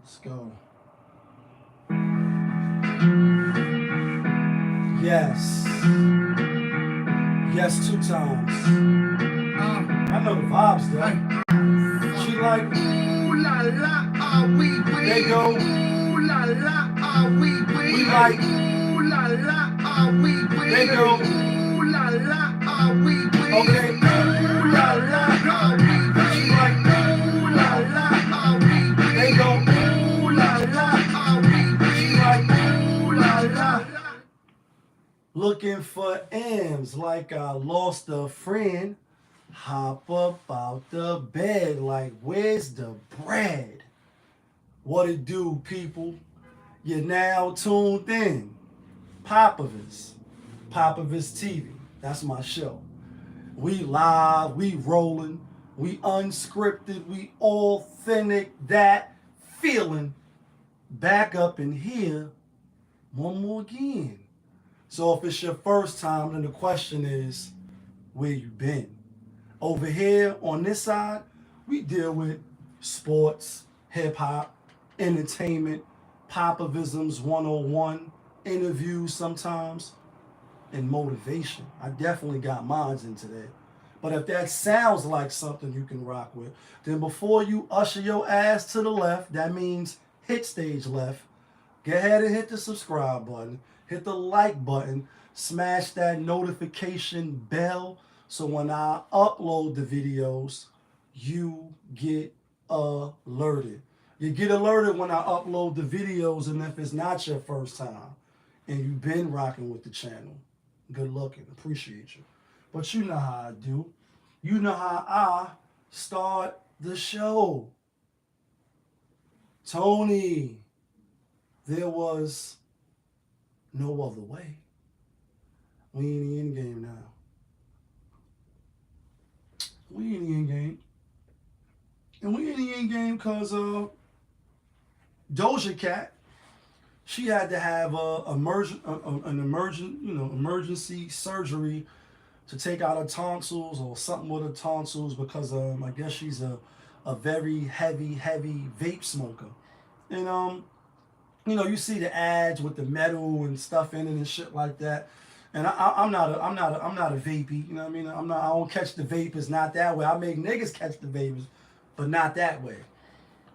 Let's go. Yes. Yes, 2 times. I know the vibes though. She like, ooh la la, are we green? They go, ooh la la, are we green? We like, ooh la la, are we green? They go, ooh la la, are we green? Okay, ooh la la, are we green? She like, ooh la la, are we green? They go, ooh la la, are we green? She like, ooh la la. Looking for M's like I lost a friend. Hop up out the bed like, where's the bread? What it do, people? You're now tuned in. Popovich TV. That's my show. We live, we rolling, we unscripted, we authentic, that feeling. Back up in here one more again. So if it's your first time, then the question is, where you been? Over here on this side, we deal with sports, hip hop, entertainment, popovisms 101, interviews sometimes, and motivation. I definitely got mines into that. But if that sounds like something you can rock with, then before you usher your ass to the left, that means hit stage left, go ahead and hit the subscribe button, hit the like button, smash that notification bell, so when I upload the videos, you get alerted. You get alerted when I upload the videos, and if it's not your first time and you've been rocking with the channel, good looking, appreciate you. But you know how I do. You know how I start the show. Tony, there was no other way. We in the end game now. We in the end game. And we in the end game because Doja Cat, she had to have an emergency surgery to take out her tonsils or something with her tonsils because I guess she's a very heavy vape smoker. And you see the ads with the metal and stuff in it and shit like that. And I'm not a vapey, you know what I mean? I don't catch the vapors, not that way. I make niggas catch the vapors, but not that way.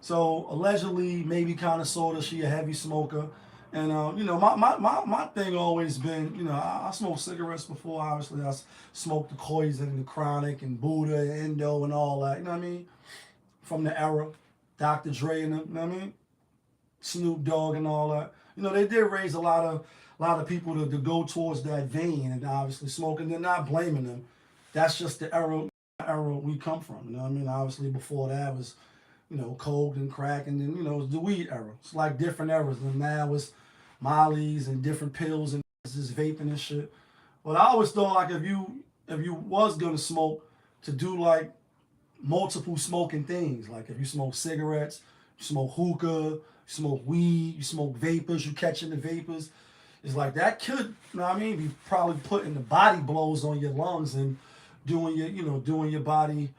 So allegedly, maybe kind of sort of, she a heavy smoker. And my thing always been, I smoked cigarettes before. Obviously, I smoked the Poison and the Chronic and Buddha and Endo and all that. You know what I mean? From the era, Dr. Dre and them, you know what I mean? Snoop Dogg and all that. They did raise a lot of people to go towards that vein, and obviously smoking. They're not blaming them. That's just the era we come from. You know what I mean? Obviously before that was, coke and crack, and then it was the weed era. It's like different eras. And now it's Molly's and different pills and this vaping and shit. But I always thought like if you was gonna smoke, to do like multiple smoking things. Like if you smoke cigarettes, you smoke hookah, you smoke weed, you smoke vapors, you catching the vapors. It's like that could, be probably putting the body blows on your lungs and doing your body,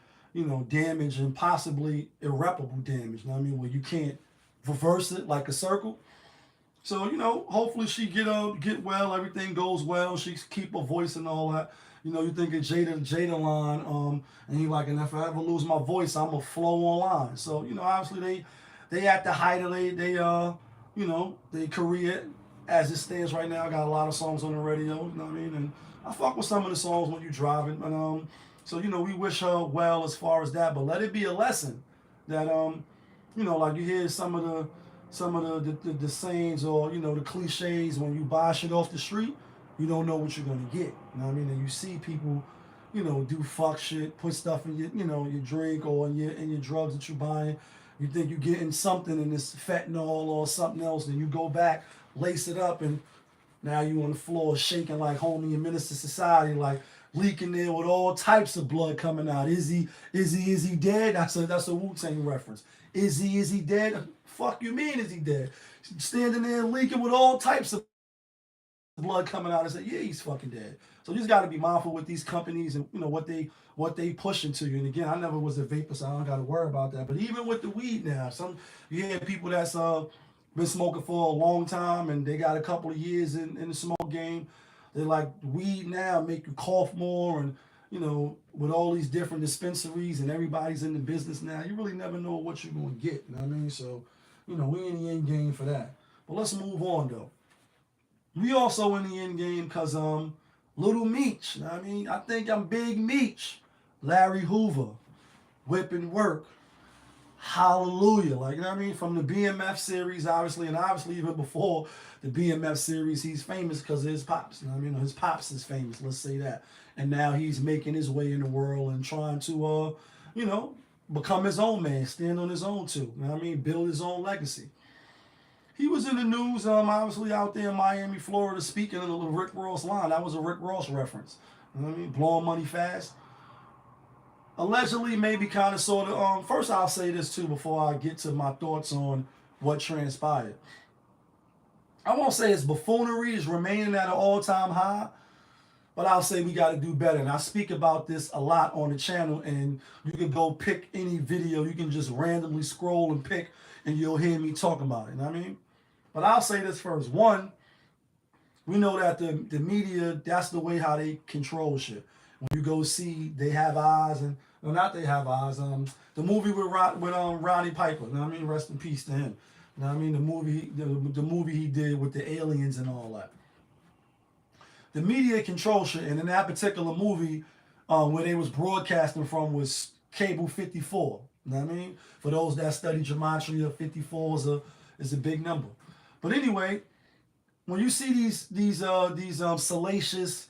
damage and possibly irreparable damage. Where you can't reverse it like a circle. So, hopefully she get well, everything goes well, she keep her voice and all that. You think of Jada line, and he like, and if I ever lose my voice, I'm gonna flow online. So, obviously they at the height of their career as it stands right now. I got a lot of songs on the radio, you know what I mean? And I fuck with some of the songs when you driving. But so we wish her well as far as that, but let it be a lesson that like you hear some of the sayings or the cliches when you buy shit off the street, you don't know what you're gonna get. You know what I mean? And you see people, do fuck shit, put stuff in your your drink or in your drugs that you're buying. You think you're getting something in this fentanyl or something else, and you go back, lace it up, and now you on the floor shaking like homie in Minister Society, like leaking there with all types of blood coming out. Is he dead? That's a Wu-Tang reference. Is he dead? Fuck you mean is he dead? Standing there leaking with all types of blood coming out and say, yeah, he's fucking dead. So you just got to be mindful with these companies and what they push into you. And again, I never was a vapor, so I don't got to worry about that. But even with the weed now, you hear people that's been smoking for a long time and they got a couple of years in the smoke game. They're like, weed now make you cough more, and with all these different dispensaries and everybody's in the business now, you really never know what you're gonna get. You know what I mean? So, we in the end game for that. But let's move on though. We also in the end game because Little Meech, you know what I mean? I think I'm Big Meech. Larry Hoover, whipping work. Hallelujah. Like, you know what I mean? From the BMF series, obviously, and obviously even before the BMF series, he's famous because of his pops. You know what I mean? His pops is famous, let's say that. And now he's making his way in the world and trying to, become his own man, stand on his own too. You know what I mean? Build his own legacy. He was in the news, obviously out there in Miami, Florida, speaking of the Rick Ross line. That was a Rick Ross reference. You know what I mean? Blowing money fast. Allegedly, maybe kind of sort of. First, I'll say this too before I get to my thoughts on what transpired. I won't say his buffoonery is remaining at an all-time high, but I'll say we got to do better. And I speak about this a lot on the channel, and you can go pick any video. You can just randomly scroll and pick, and you'll hear me talk about it. You know what I mean? But I'll say this first. One, we know that the media, that's the way how they control shit. When you go see, they have eyes, and well, not they have eyes. The movie with Roddy Piper. You know what I mean? Rest in peace to him. You know what I mean? The movie he did with the aliens and all that. The media control shit, and in that particular movie, where they was broadcasting from was cable 54. You know what I mean? For those that study gematria, 54 is a big number. But anyway, when you see these salacious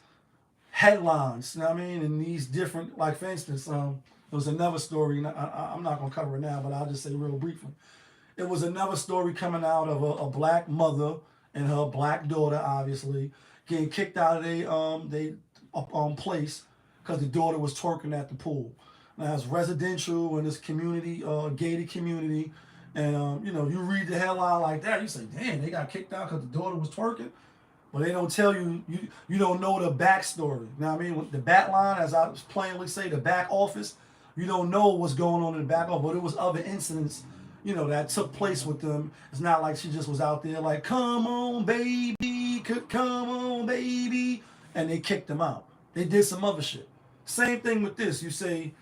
headlines, you know what I mean, and these different, like for instance, there was another story, and I'm not gonna cover it now, but I'll just say real briefly. It was another story coming out of a black mother and her black daughter, obviously, getting kicked out of they place because the daughter was twerking at the pool. Now it's residential in this community, gated community. And, you read the headline like that, you say, damn, they got kicked out because the daughter was twerking. But they don't tell you, you don't know the backstory. You know what I mean? The back line, as I plainly say, the back office, you don't know what's going on in the back office. But it was other incidents, that took place with them. It's not like she just was out there like, come on, baby, come on, baby. And they kicked them out. They did some other shit. Same thing with this. You say,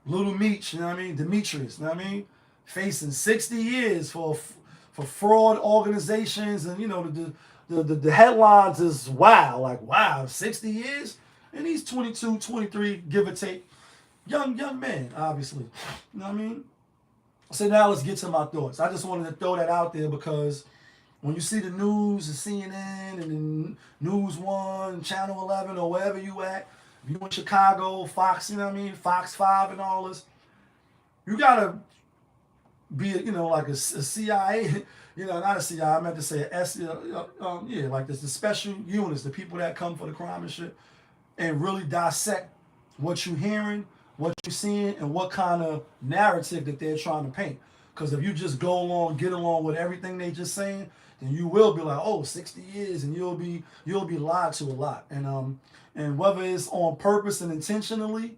Little Meech, you know what I mean? Demetrius, you know what I mean? Facing 60 years for fraud organizations, and the headlines is wow, like wow, 60 years, and he's 22, 23, give or take, young man, obviously. You know what I mean? So now let's get to my thoughts. I just wanted to throw that out there because when you see the news, the CNN and the News One, Channel 11, or wherever you at, if you in Chicago, Fox, you know what I mean, Fox 5 and all this, you gotta be, like a CIA, not a CIA, I meant to say like the special units, the people that come for the crime and shit, and really dissect what you're hearing, what you're seeing, and what kind of narrative that they're trying to paint. Because if you just go along, get along with everything they just saying, then you will be like, oh, 60 years, and you'll be lied to a lot. And whether it's on purpose and intentionally,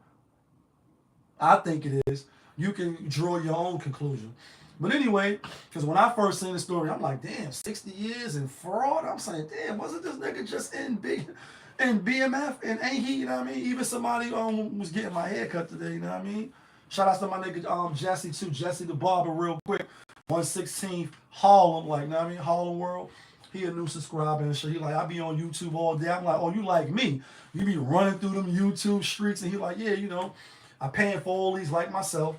I think it is, you can draw your own conclusion. But anyway, because when I first seen the story, I'm like, damn, 60 years in fraud? I'm saying, damn, wasn't this nigga just in BMF? And ain't he, you know what I mean? Even somebody was getting my hair cut today, you know what I mean? Shout out to my nigga Jesse too, Jesse the barber, real quick. 116th Harlem, like, you know what I mean? Harlem World. He a new subscriber and shit. He like, I be on YouTube all day. I'm like, oh, you like me? You be running through them YouTube streets, and he like, yeah, I paying for all these like myself,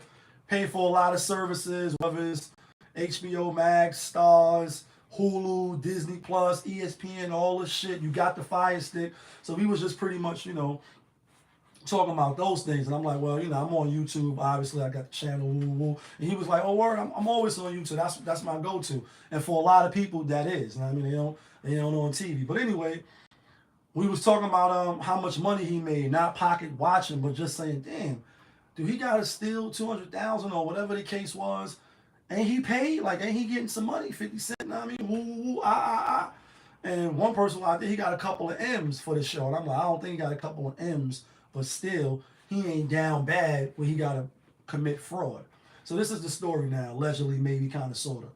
paying for a lot of services, whether it's HBO Max, Stars, Hulu, Disney Plus, ESPN, all this shit. You got the Fire Stick. So we was just pretty much, talking about those things. And I'm like, well, I'm on YouTube. Obviously, I got the channel. Woo, woo. And he was like, oh, word, I'm always on YouTube. That's my go-to. And for a lot of people, that is. You know what I mean? They don't know on TV. But anyway, we was talking about how much money he made, not pocket watching, but just saying, damn, dude, he got to steal $200,000 or whatever the case was, and he paid, like, ain't he getting some money, 50 cents? You know what I mean? Woo, woo, woo, ah, ah, ah. And one person out there, he got a couple of M's for the show. And I'm like, I don't think he got a couple of M's, but still, he ain't down bad where he got to commit fraud. So this is the story now, allegedly, maybe, kind of, sort of.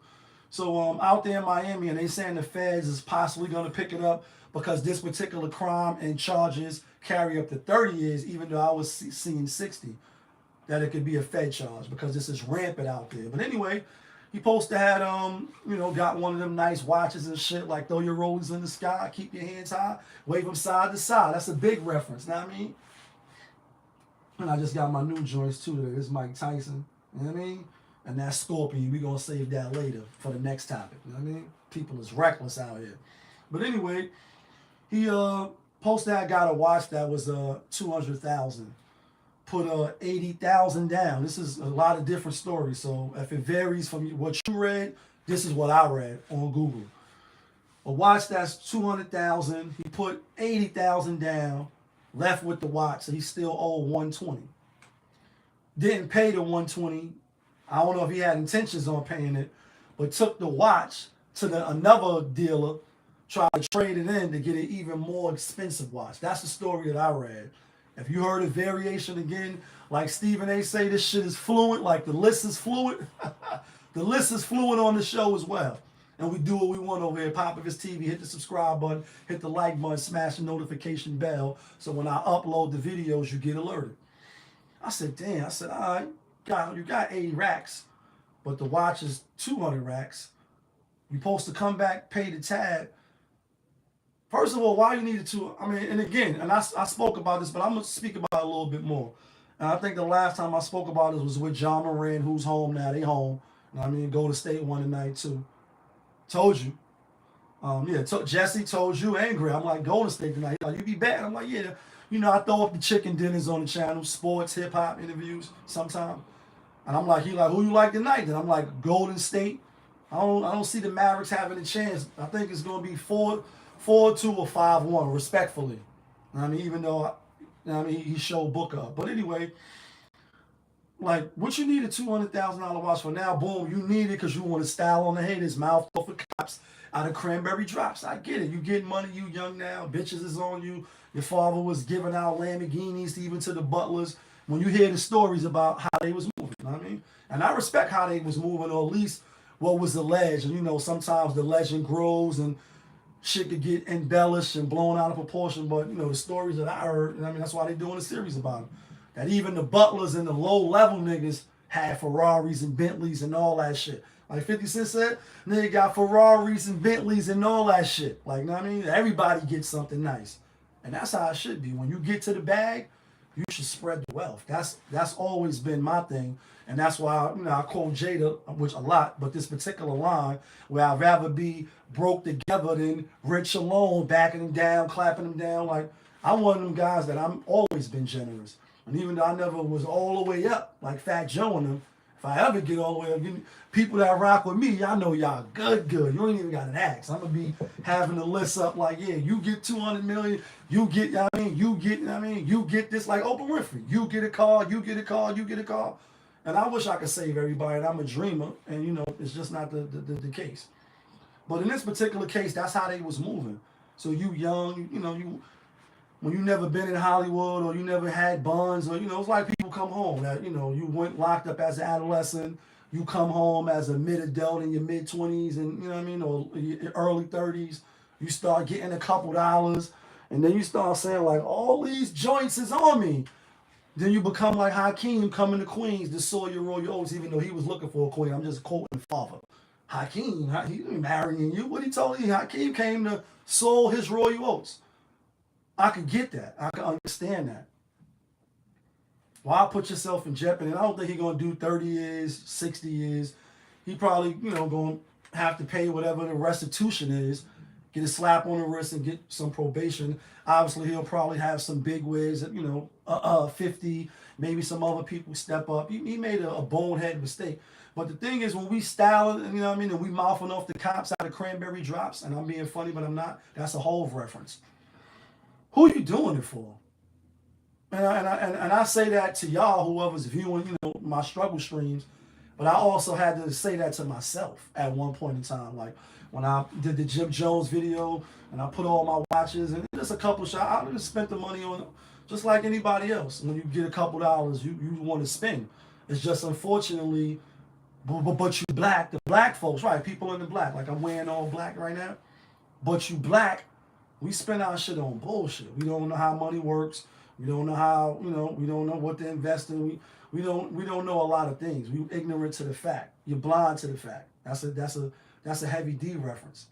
So out there in Miami, and they saying the feds is possibly going to pick it up because this particular crime and charges carry up to 30 years, even though I was seeing 60, that it could be a Fed charge because this is rampant out there. But anyway, he supposed to have, got one of them nice watches and shit, like throw your rollies in the sky, keep your hands high, wave them side to side. That's a big reference, know what I mean? And I just got my new joints too. This is Mike Tyson, you know what I mean? And that Scorpion, we going to save that later for the next topic, you know what I mean? People is reckless out here. But anyway, he posted that got a watch that was $200,000. Put 80,000 down. This is a lot of different stories. So if it varies from what you read, this is what I read on Google. A watch that's 200,000. He put 80,000 down, left with the watch, so he still owed 120. Didn't pay the 120. I don't know if he had intentions on paying it, but took the watch to another dealer, tried to trade it in to get an even more expensive watch. That's the story that I read. If you heard a variation again, like Stephen A. say, this shit is fluent, like the list is fluent. The list is fluent on the show as well. And we do what we want over here. Pop ThiS TV, hit the subscribe button, hit the like button, smash the notification bell, so when I upload the videos, you get alerted. I said, damn. I said, all right, you got 80 racks, but the watch is 200 racks. You're supposed to come back, pay the tab. First of all, why you needed to, and again, and I spoke about this, but I'm going to speak about it a little bit more. And I think the last time I spoke about it was with John Moran, who's home now. They home. Golden State won tonight, too. Told you. Jesse told you and Gray. I'm like, Golden State tonight. Like, you be back? I'm like, yeah. I throw up the chicken dinners on the channel, sports, hip-hop interviews sometime. And I'm like, who you like tonight? And I'm like, Golden State. I don't see the Mavericks having a chance. I think it's going to be 4-2 or 5-1, respectfully. Even though, he showed Booker up. But anyway, like, what you need a $200,000 watch for now, boom, you need it because you want to style on the haters, mouth off of cops out of cranberry drops. I get it. You getting money, you young now, bitches is on you. Your father was giving out Lamborghinis even to the butlers. When you hear the stories about how they was moving, you know what I mean? And I respect how they was moving, or at least what was alleged. And, sometimes the legend grows and shit could get embellished and blown out of proportion, but the stories that I heard, that's why they doing a series about it. That even the butlers and the low-level niggas had Ferraris and Bentleys and all that shit. Like 50 Cent said, nigga got Ferraris and Bentleys and all that shit. Like, everybody gets something nice. And that's how it should be. When you get to the bag, you should spread the wealth. That's always been my thing. And that's why, I quote Jada, which a lot, but this particular line, where I'd rather be broke together than rich alone, backing them down, clapping them down. Like, I'm one of them guys that I'm always been generous. And even though I never was all the way up, like Fat Joe and them, if I ever get all the way up, people that rock with me, y'all know y'all good. You ain't even got an axe. I'm going to be having the list up like, yeah, you get 200 million, you get this, like Oprah Winfrey. You get a car, you get a car, you get a car. And I wish I could save everybody, and I'm a dreamer, and, it's just not the case. But in this particular case, that's how they was moving. So you young, when you never been in Hollywood or you never had bonds, or, it's like people come home that, you went locked up as an adolescent, you come home as a mid-adult in your mid-20s and, or your early 30s, you start getting a couple dollars, and then you start saying, like, all these joints is on me. Then you become like Hakeem coming to Queens to soil your royal oats, even though he was looking for a queen. I'm just quoting father. Hakeem, he ain't marrying you. What he told you? Hakeem came to soil his royal oats. I could get that. I could understand that. Why put yourself in jeopardy? And I don't think he's going to do 30 years, 60 years. He probably, going to have to pay whatever the restitution is, get a slap on the wrist and get some probation. Obviously, he'll probably have some big wigs, 50, maybe some other people step up. He made a bonehead mistake. But the thing is, when we style it, and we mouthing off the cops out of cranberry drops, and I'm being funny, but I'm not, that's a Hove reference. Who are you doing it for? And I say that to y'all, whoever's viewing, my struggle streams. But I also had to say that to myself at one point in time. Like when I did the Jim Jones video and I put all my watches and just a couple shots, I just spent the money on just like anybody else. When you get a couple dollars, you want to spend. It's just unfortunately, but you black, the black folks, right? People in the black, like I'm wearing all black right now. But you black, we spend our shit on bullshit. We don't know how money works. We don't know how, we don't know what to invest in. We don't know a lot of things. We ignorant to the fact. You're blind to the fact. That's a heavy D reference.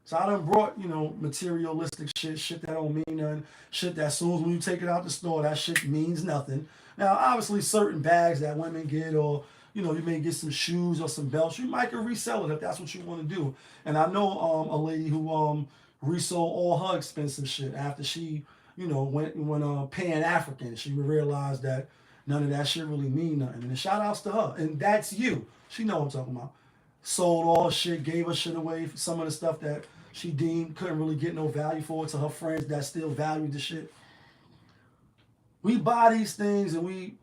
So I done brought, materialistic shit that don't mean nothing, shit that as soon as when you take it out the store, that shit means nothing. Now, obviously, certain bags that women get, or you may get some shoes or some belts, you might can resell it if that's what you want to do. And I know a lady who resold all her expensive shit after she, went Pan-African. She realized that none of that shit really mean nothing. And shout outs to her. And that's you. She know what I'm talking about. Sold all shit, gave her shit away for some of the stuff that she deemed couldn't really get no value for it to her friends that still valued the shit. We buy these things and we,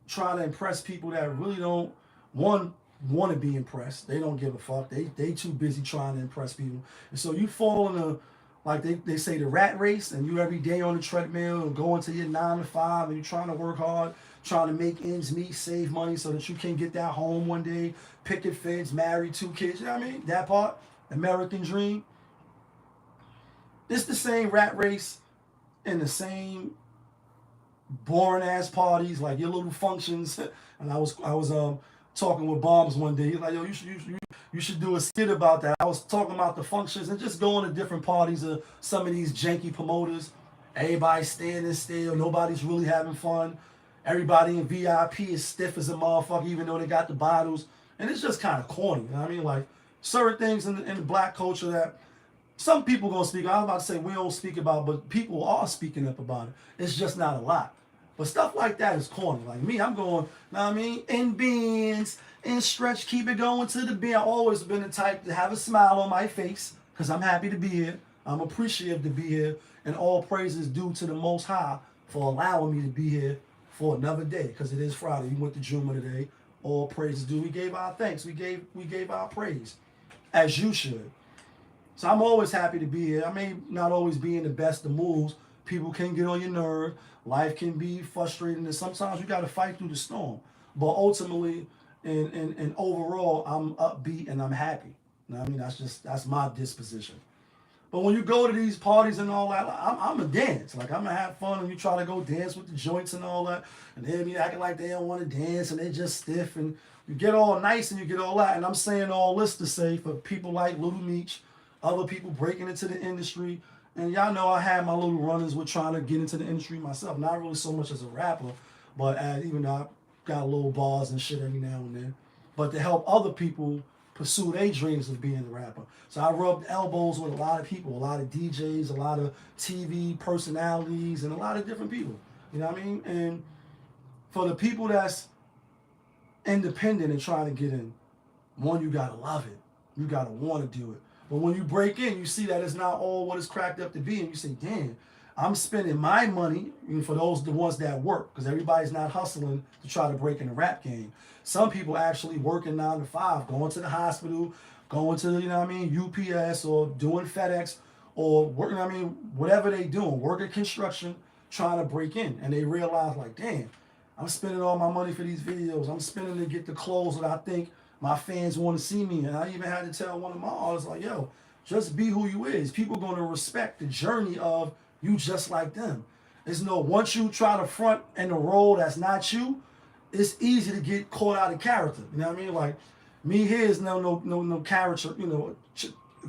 try to impress people that really don't want to be impressed. They don't give a fuck. They too busy trying to impress people. And so you fall in a, like they say, the rat race, and you every day on the treadmill and going to your 9 to 5 and you're trying to work hard, trying to make ends meet, save money so that you can get that home one day, picket fence, marry 2 kids. You know what I mean? That part, American dream. It's the same rat race and the same boring ass parties, like your little functions. And I was talking with Bombs one day. He's like, yo, you should do a skit about that. I was talking about the functions and just going to different parties of some of these janky promoters. Everybody standing still. Nobody's really having fun. Everybody in VIP is stiff as a motherfucker, even though they got the bottles. And it's just kind of corny. You know what I mean? Like certain things in the black culture that some people gonna speak. I was about to say we don't speak about, but people are speaking up about it. It's just not a lot. But stuff like that is corny. Like me, I'm going, know what I mean? In beans, in stretch, keep it going to the beat. I've always been the type to have a smile on my face because I'm happy to be here. I'm appreciative to be here. And all praises due to the Most High for allowing me to be here for another day, because it is Friday. We went to Juma today. All praises due. We gave our thanks. We gave our praise, as you should. So I'm always happy to be here. I may not always be in the best of moods. People can get on your nerve. Life can be frustrating, and sometimes you got to fight through the storm. But ultimately, and overall, I'm upbeat and I'm happy. You know what I mean? That's my disposition. But when you go to these parties and all that, I'm a dance. Like, I'm going to have fun, and you try to go dance with the joints and all that. And they be acting like they don't want to dance, and they just stiff. And you get all nice and you get all that. And I'm saying all this to say for people like Little Meech, other people breaking into the industry. And y'all know I had my little run-ins with trying to get into the industry myself. Not really so much as a rapper, but even though I got little bars and shit every now and then. But to help other people pursue their dreams of being a rapper. So I rubbed elbows with a lot of people, a lot of DJs, a lot of TV personalities, and a lot of different people. You know what I mean? And for the people that's independent and trying to get in, one, you gotta love it. You gotta want to do it. But when you break in, you see that it's not all what it's cracked up to be, and you say, damn, I'm spending my money, for the ones that work, because everybody's not hustling to try to break in the rap game. Some people actually working 9 to 5, going to the hospital, going to, UPS, or doing FedEx, or working, whatever they doing, working construction, trying to break in. And they realize, like, damn, I'm spending all my money for these videos. I'm spending to get the clothes that I think my fans want to see me. And I even had to tell one of my artists, like, yo, just be who you is. People going to respect the journey of you just like them. It's once you try to front in the role that's not you, it's easy to get caught out of character. You know what I mean? Like, me here is no character,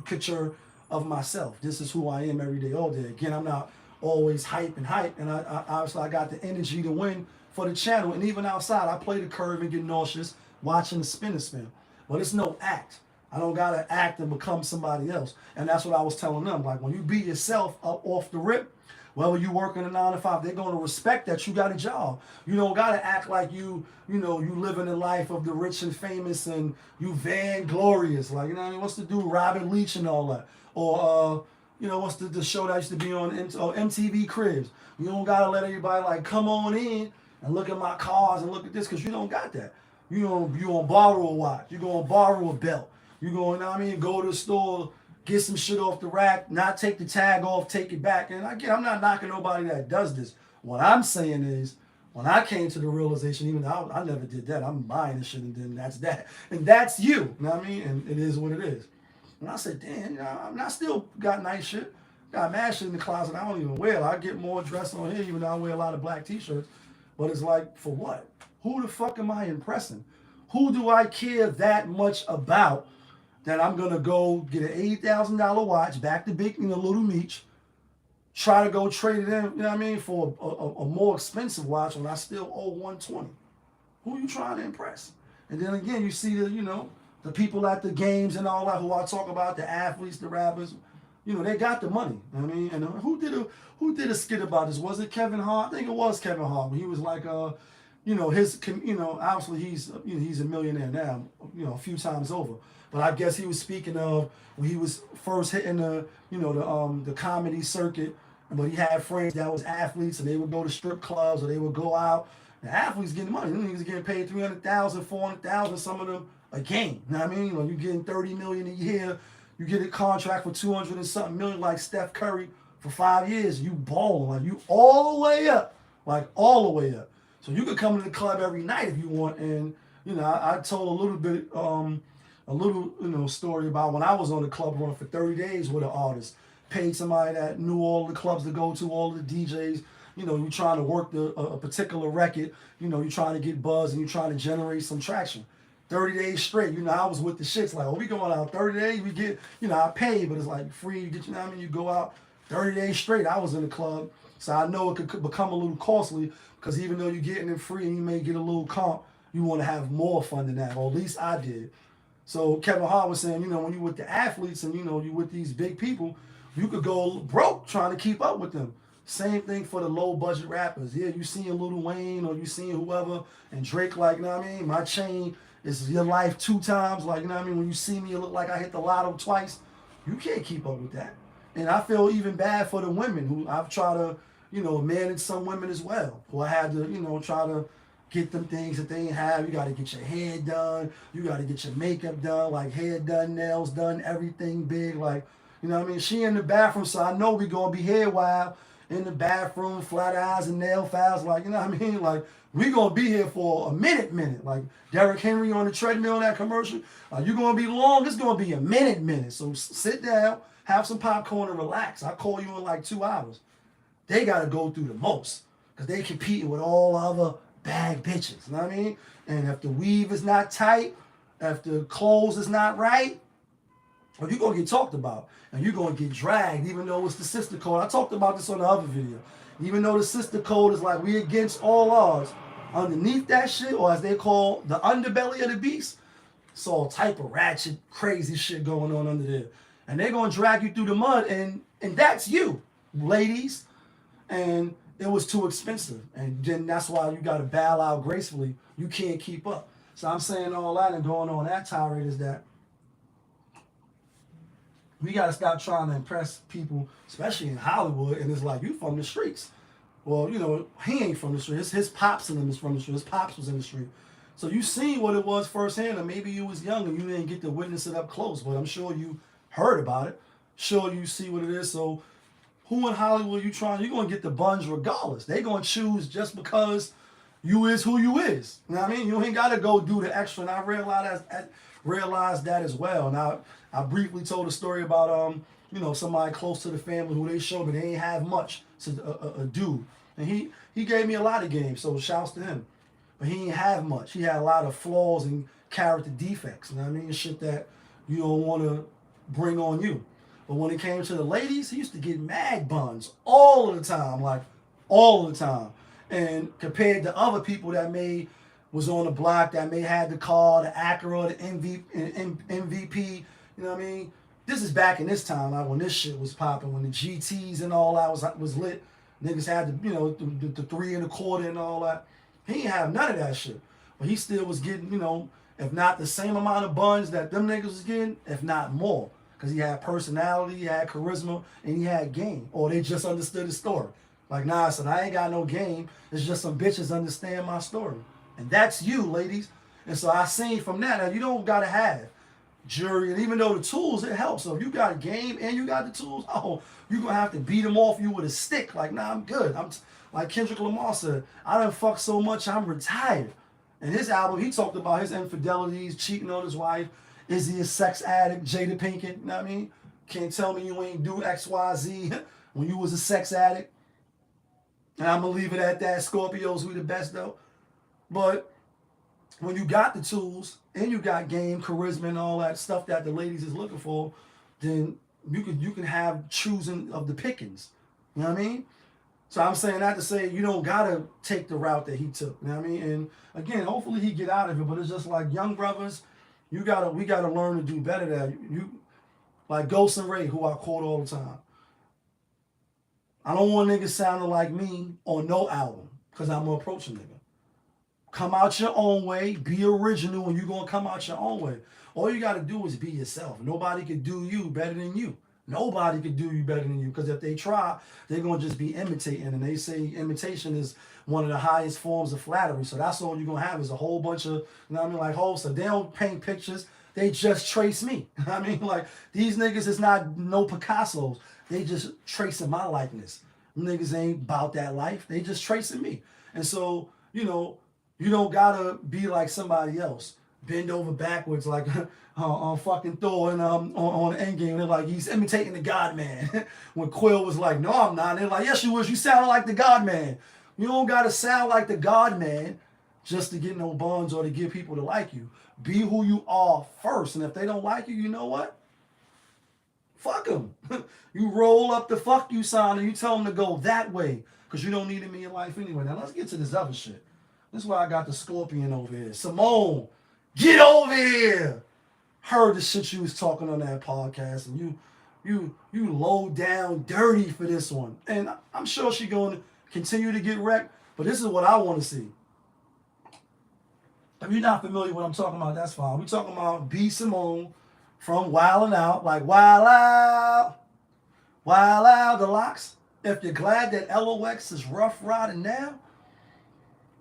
picture of myself. This is who I am every day, all day. Again, I'm not always hype. And I obviously I got the energy to win for the channel. And even outside, I play the curve and get nauseous watching the spin. But it's no act. I don't got to act and become somebody else. And that's what I was telling them. Like, when you be yourself up off the rip, whether you working a 9 to 5, they're going to respect that you got a job. You don't got to act like you living the life of the rich and famous and you vainglorious. Like, what's the dude, Robin Leach and all that? Or, what's the show that used to be on MTV Cribs? You don't got to let everybody, like, come on in and look at my cars and look at this, because you don't got that. You gonna borrow a watch. You gonna borrow a belt. You gonna, you know what I mean, go to the store, get some shit off the rack, not take the tag off, take it back. And again, I'm not knocking nobody that does this. What I'm saying is, when I came to the realization, even though I never did that, I'm buying this shit and then that's that. And that's you. You know what I mean? And it is what it is. And I said, damn, you know, I still got nice shit. Got mad shit in the closet I don't even wear. I get more dressed on here, even though I wear a lot of black t-shirts. But it's like, for what? Who the fuck am I impressing? Who do I care that much about that I'm going to go get an $80,000 watch, back to Big, Little Meech, try to go trade it in, you know what I mean, for a more expensive watch when I still owe 120. Who are you trying to impress? And then again, you see the people at the games and all that who I talk about, the athletes, the rappers, they got the money. You know what I mean? And who did a skit about this? Was it Kevin Hart? I think it was Kevin Hart. He was like, obviously he's a millionaire now, a few times over. But I guess he was speaking of when he was first hitting the comedy circuit. But he had friends that was athletes, and they would go to strip clubs or they would go out. The athletes getting money. Them niggas getting paid $300,000, $400,000, some of them a game. You know what I mean? You getting $30 million a year. You get a contract for 200 and something million like Steph Curry for 5 years. You balling, like you all the way up, like all the way up. So you could come to the club every night if you want. And I told a little bit, story about when I was on the club run for 30 days with an artist. Paid somebody that knew all the clubs to go to, all the DJs. You trying to work a particular record. You trying to get buzz and you trying to generate some traction. 30 days straight. I was with the shits like, we going out 30 days. We get, I pay, but it's like free. You get, you go out 30 days straight. I was in the club. So I know it could become a little costly because even though you're getting it free and you may get a little comp, you want to have more fun than that. Or at least I did. So Kevin Hart was saying, when you're with the athletes and, you're with these big people, you could go broke trying to keep up with them. Same thing for the low budget rappers. Yeah, you seeing Lil Wayne or you seeing whoever and Drake, like, you know what I mean? My chain is your life 2 times. Like, you know what I mean? When you see me, it look like I hit the lotto twice. You can't keep up with that. And I feel even bad for the women who I've tried to, manage some women as well. Who I had to, try to get them things that they ain't have. You got to get your hair done. You got to get your makeup done, like hair done, nails done, everything big. Like, you know what I mean? She in the bathroom, so I know we going to be here while in the bathroom, flat eyes and nail files. Like, you know what I mean? Like, we going to be here for a minute. Like, Derrick Henry on the treadmill in that commercial. You going to be long? It's going to be a minute. So sit down, have some popcorn and relax. I'll call you in like 2 hours. They got to go through the most because they competing with all other bad bitches. You know what I mean? And if the weave is not tight, if the clothes is not right, or you're going to get talked about. And you're going to get dragged, even though it's the sister code. I talked about this on the other video. Even though the sister code is like we against all odds, underneath that shit, or as they call the underbelly of the beast, it's all type of ratchet, crazy shit going on under there. And they're going to drag you through the mud, and that's you, ladies. And it was too expensive. And then that's why you got to bow out gracefully. You can't keep up. So I'm saying all that and going on that tirade is that we got to stop trying to impress people, especially in Hollywood. And it's like, you from the streets. Well, he ain't from the streets. His pops in him is from the streets. His pops was in the street. So you seen what it was firsthand. And maybe you was young and you didn't get to witness it up close. But I'm sure you heard about it. Sure you see what it is. So who in Hollywood you're going to get the buns regardless. They going to choose just because you is who you is. You know what I mean? You ain't got to go do the extra. And I realized that as well. Now, I briefly told a story about somebody close to the family who they showed me they ain't have much to a dude, and he gave me a lot of games, so shouts to him. But he ain't have much. He had a lot of flaws and character defects. You know what I mean? Shit that you don't want to bring on you. But when it came to the ladies, he used to get mad buns all of the time, like all of the time. And compared to other people that was on the block, that may had the car, the Acura, the MVP, you know what I mean? This is back in this time, like when this shit was popping, when the GTs and all that was lit. Niggas had the 3 1/4 and all that. He didn't have none of that shit. But he still was getting, if not the same amount of buns that them niggas was getting, if not more. Because he had personality, he had charisma, and he had game. Or they just understood his story. Like, nah, son, I ain't got no game. It's just some bitches understand my story. And that's you, ladies. And so I seen from that, now you don't gotta have jury, and even though the tools, it helps. So if you got a game and you got the tools, oh, you're gonna have to beat them off you with a stick. Like, nah, I'm good. Like Kendrick Lamar said, I done fucked so much, I'm retired. In his album, he talked about his infidelities, cheating on his wife. Is he a sex addict? Jada Pinkett, you know what I mean? Can't tell me you ain't do XYZ when you was a sex addict. And I'm gonna leave it at that. Scorpios, we the best though. But when you got the tools and you got game, charisma, and all that stuff that the ladies is looking for, then you can have choosing of the pickings. You know what I mean? So I'm saying that to say you don't gotta take the route that he took. You know what I mean? And again, hopefully he get out of it. But it's just like young brothers, we gotta learn to do better. That you like Ghost and Ray, who I quote all the time. I don't want niggas sounding like me on no album, because I'm gonna approach a nigga. Come out your own way, be original, and you're gonna come out your own way. All you gotta do is be yourself. Nobody can do you better than you. Nobody can do you better than you, because if they try, they're gonna just be imitating. And they say imitation is one of the highest forms of flattery. So that's all you're gonna have is a whole bunch of, you know what I mean, like hosts. So they don't paint pictures, they just trace me. I mean, like, these niggas is not no Picassos. They just tracing my likeness. Them niggas ain't about that life. They just tracing me. And so, you know, you don't gotta be like somebody else. Bend over backwards like on fucking Thor and on Endgame. They're like, he's imitating the God Man. When Quill was like, no, I'm not. And they're like, yes, you was. You sound like the God Man. You don't gotta sound like the God Man just to get no buns or to get people to like you. Be who you are first. And if they don't like you, you know what? Fuck them. You roll up the fuck you sign and you tell them to go that way, because you don't need them in your life anyway. Now let's get to this other shit. This is why I got the Scorpion over here. Simone, get over here. Heard the shit you was talking on that podcast, and you low down dirty for this one. And I'm sure she going to continue to get wrecked, but this is what I want to see. If you're not familiar with what I'm talking about, that's fine. We talking about B. Simone from Wildin' Out, like Wild Out, the locks. If you're glad that LOX is rough riding now.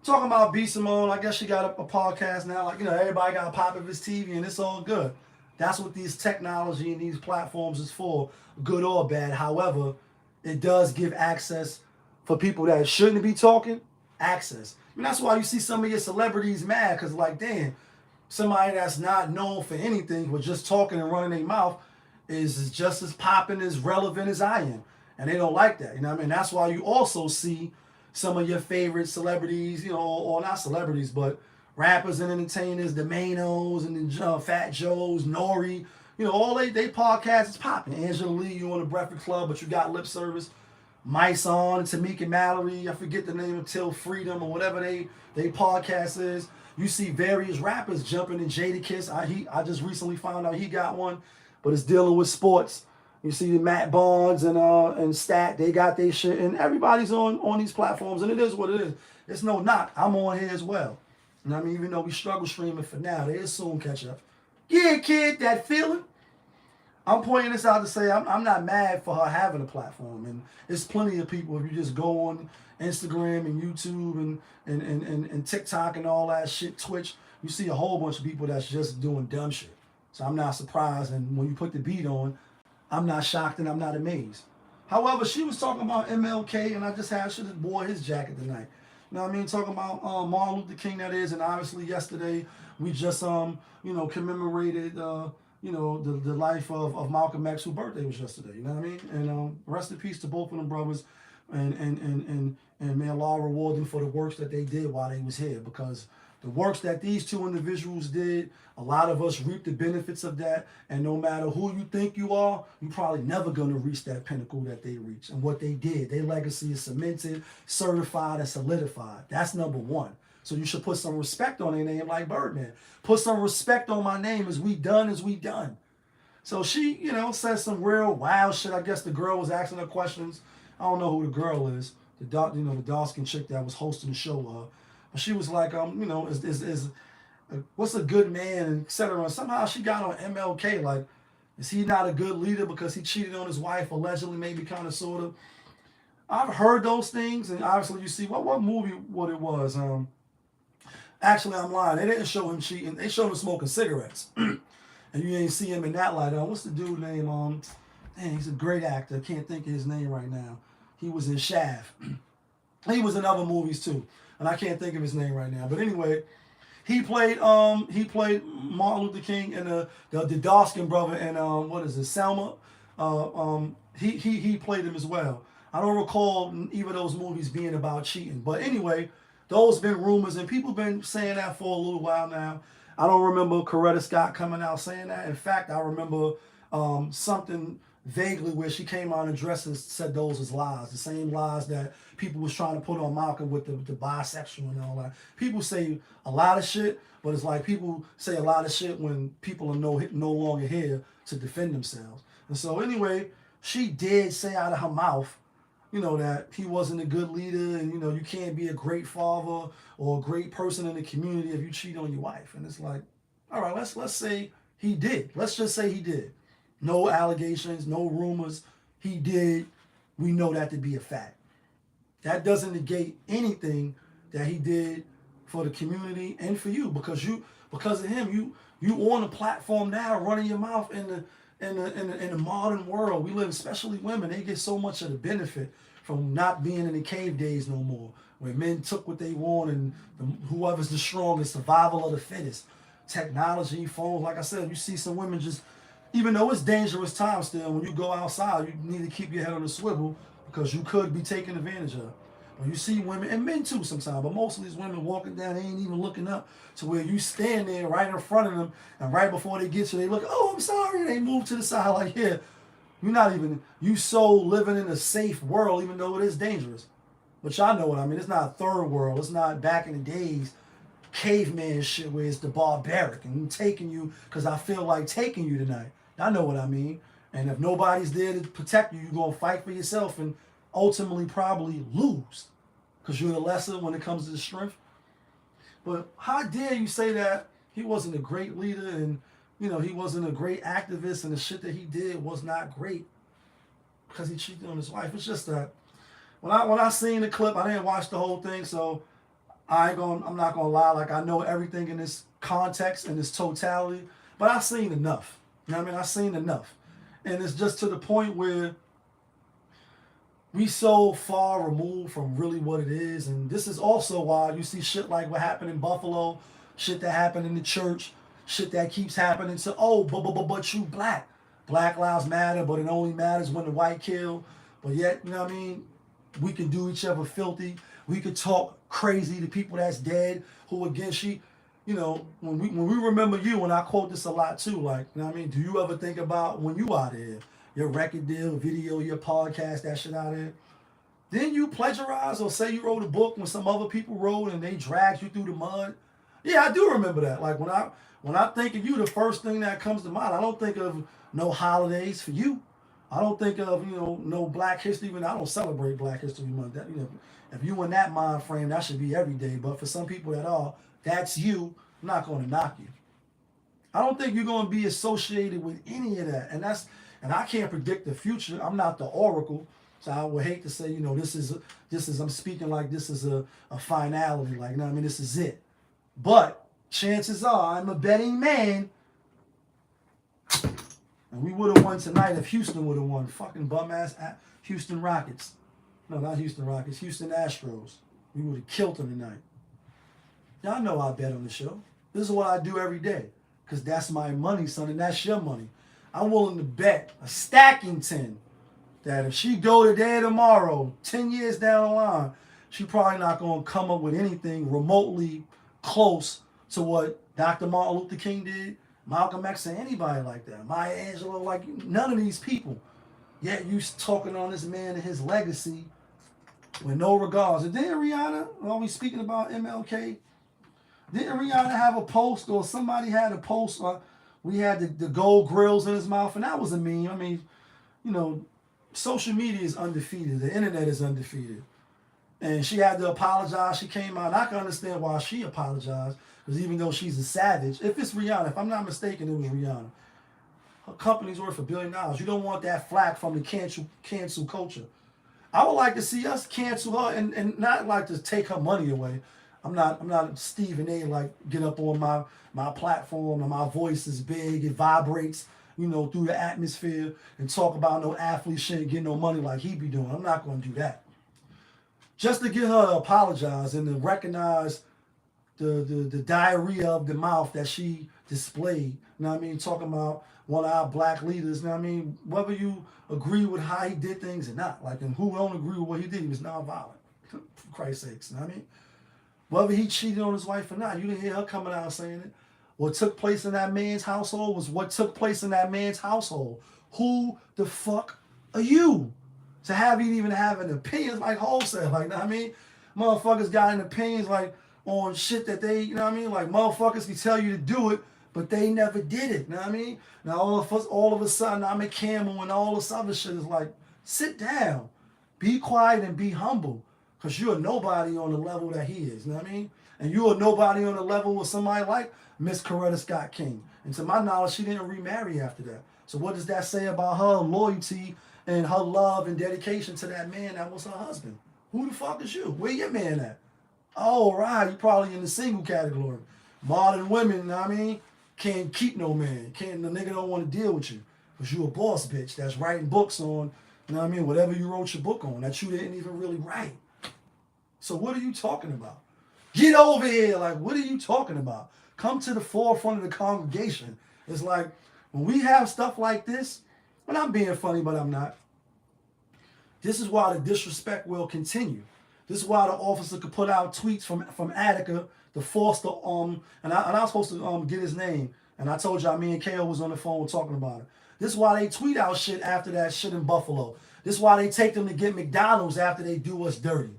Talking about B. Simone, I guess she got a podcast now. Like, you know, everybody got a pop of his TV and it's all good. That's what these technology and these platforms is for, good or bad. However, it does give access for people that shouldn't be talking, access. And that's why you see some of your celebrities mad, because like, damn, somebody that's not known for anything but just talking and running their mouth is just as popping, as relevant as I am. And they don't like that. You know what I mean? That's why you also see some of your favorite celebrities, you know, or not celebrities, but rappers and entertainers, the Manos and the Fat Joes, Nori, you know, all they podcasts is popping. Angela Lee, you on the Breakfast Club, but you got lip service. Mice on, Tamika Mallory, I forget the name of Till Freedom or whatever they podcast is. You see various rappers jumping in Jadakiss. I just recently found out he got one, but it's dealing with sports. You see the Matt Barnes and Stat, they got their shit, and everybody's on these platforms, and it is what it is. It's no knock. I'm on here as well. You know what I mean? Even though we struggle streaming for now, they'll soon catch up. Yeah, kid, that feeling. I'm pointing this out to say I'm not mad for her having a platform, and there's plenty of people. If you just go on Instagram and YouTube and TikTok and all that shit, Twitch, you see a whole bunch of people that's just doing dumb shit. So I'm not surprised, and when you put the beat on, I'm not shocked and I'm not amazed. However, she was talking about MLK, and I just should have wore his jacket tonight. You know what I mean? Talking about Martin Luther King, that is, and obviously yesterday we just commemorated the life of Malcolm X, whose birthday was yesterday. You know what I mean? And rest in peace to both of them brothers, and may Allah reward them for the works that they did while they was here, because the works that these two individuals did, a lot of us reap the benefits of that, and no matter who you think you are, you're probably never going to reach that pinnacle that they reached. And what they did, their legacy is cemented, certified, and solidified. That's number one. So you should put some respect on their name like Birdman. Put some respect on my name. As we done. So she, says some real wild shit. I guess the girl was asking her questions. I don't know who the girl is. The dark-skinned chick that was hosting the show. But she was like, what's a good man, etc. Somehow she got on MLK, like, is he not a good leader because he cheated on his wife, allegedly, maybe, kind of, sort of. I've heard those things, and obviously you see, what movie, what it was. Actually, I'm lying. They didn't show him cheating. They showed him smoking cigarettes. And you ain't see him in that light. What's the dude name? Dang, he's a great actor. I can't think of his name right now. He was in Shaft. He was in other movies too, and I can't think of his name right now. But anyway, he played Martin Luther King and the Dawson brother and what is it, Selma? He played him as well. I don't recall either of those movies being about cheating. But anyway, those been rumors and people been saying that for a little while now. I don't remember Coretta Scott coming out saying that. In fact, I remember something vaguely where she came out and dressed and said those was lies. The same lies that people was trying to put on Malcolm with the bisexual and all that. People say a lot of shit, but it's like people say a lot of shit when people are no longer here to defend themselves. And so anyway, she did say out of her mouth, you know, that he wasn't a good leader and, you know, you can't be a great father or a great person in the community if you cheat on your wife. And it's like, all right, let's say he did. Let's just say he did. No allegations, no rumors. He did. We know that to be a fact. That doesn't negate anything that he did for the community and for you, because of him, you on a platform now running your mouth in the modern world. We live, especially women, they get so much of the benefit from not being in the cave days no more, where men took what they want and whoever's the strongest, survival of the fittest. Technology, phones, like I said, you see some women just, even though it's dangerous time still, when you go outside, you need to keep your head on a swivel because you could be taken advantage of. When you see women, and men too sometimes, but most of these women walking down, they ain't even looking up to where you stand there right in front of them, and right before they get you, they look, oh, I'm sorry, and they move to the side like, yeah, you so living in a safe world, even though it is dangerous. But y'all know what I mean. It's not a third world. It's not back in the days, caveman shit where it's the barbaric, and I'm taking you because I feel like taking you tonight. I know what I mean. And if nobody's there to protect you, you're going to fight for yourself and ultimately probably lose because you're the lesser when it comes to the strength. But how dare you say that he wasn't a great leader and, you know, he wasn't a great activist and the shit that he did was not great because he cheated on his wife. It's just that when I seen the clip, I didn't watch the whole thing, so I'm not gonna lie, like I know everything in this context and this totality, but I've seen enough. You know what I mean? I've seen enough. And it's just to the point where we so far removed from really what it is. And this is also why you see shit like what happened in Buffalo, shit that happened in the church, shit that keeps happening to, but you black. Black lives matter, but it only matters when the white kill. But yet, you know what I mean? We can do each other filthy. We could talk crazy to people that's dead, who against you. You know, when we remember you, and I quote this a lot too, like, you know what I mean? Do you ever think about when you out there, your record deal, video, your podcast, that shit out there? Didn't you plagiarize or say you wrote a book when some other people wrote and they dragged you through the mud? Yeah, I do remember that. Like when I think of you, the first thing that comes to mind, I don't think of no holidays for you. I don't think of, you know, no Black History. Even I don't celebrate Black History Month. That, you know, if you in that mind frame, that should be every day. But for some people that are, that's you. I'm not going to knock you. I don't think you're going to be associated with any of that. And I can't predict the future. I'm not the oracle. So I would hate to say, you know, this is I'm speaking like this is a finality. Like, you know what I mean? This is it. But chances are I'm a betting man. And we would have won tonight if Houston would have won. Fucking bum-ass Houston Rockets. No, not Houston Rockets. Houston Astros. We would have killed them tonight. Y'all know I bet on the show. This is what I do every day. Because that's my money, son, and that's your money. I'm willing to bet a stacking 10 that if she go today or tomorrow, 10 years down the line, she probably not going to come up with anything remotely close to what Dr. Martin Luther King did, Malcolm X, or anybody like that. Maya Angelou, like none of these people. Yet you talking on this man and his legacy with no regards. And then Rihanna, always speaking about MLK, didn't Rihanna have a post or somebody had a post? We had the gold grills in his mouth, and that was a meme. I mean, you know, social media is undefeated. The internet is undefeated. And she had to apologize. She came out. And I can understand why she apologized, because even though she's a savage, if it's Rihanna, if I'm not mistaken, it was Rihanna. Her company's worth $1 billion. You don't want that flack from the cancel culture. I would like to see us cancel her and not like to take her money away. I'm not Stephen A. like get up on my platform and my voice is big, it vibrates, you know, through the atmosphere and talk about no athlete shit and get no money like he be doing. I'm not gonna do that. Just to get her to apologize and to recognize the diarrhea of the mouth that she displayed. You know what I mean? Talking about one of our black leaders. You know what I mean? Whether you agree with how he did things or not, like, and who don't agree with what he did, he was nonviolent. For Christ's sakes, you know what I mean? Whether he cheated on his wife or not, you didn't hear her coming out saying it. What took place in that man's household was what took place in that man's household. Who the fuck are you to have even have an opinion like wholesale? Like, you know what I mean? Motherfuckers got an opinions like on shit that they, you know what I mean? Like motherfuckers can tell you to do it, but they never did it. You know what I mean? Now all of a sudden I'm a camel and all this other shit is like, sit down, be quiet and be humble. Because you're nobody on the level that he is, you know what I mean? And you're nobody on the level with somebody like Miss Coretta Scott King. And to my knowledge, she didn't remarry after that. So what does that say about her loyalty and her love and dedication to that man that was her husband? Who the fuck is you? Where your man at? Oh, right, you probably in the single category. Modern women, you know what I mean? Can't keep no man. The nigga don't want to deal with you. Because you a boss bitch that's writing books on, you know what I mean, whatever you wrote your book on that you didn't even really write. So what are you talking about? Get over here. Like, what are you talking about? Come to the forefront of the congregation. It's like, when we have stuff like this, and I'm being funny, but I'm not. This is why the disrespect will continue. This is why the officer could put out tweets from Attica to force the, and I was supposed to get his name. And I told y'all, me and KO was on the phone talking about it. This is why they tweet out shit after that shit in Buffalo. This is why they take them to get McDonald's after they do us dirty.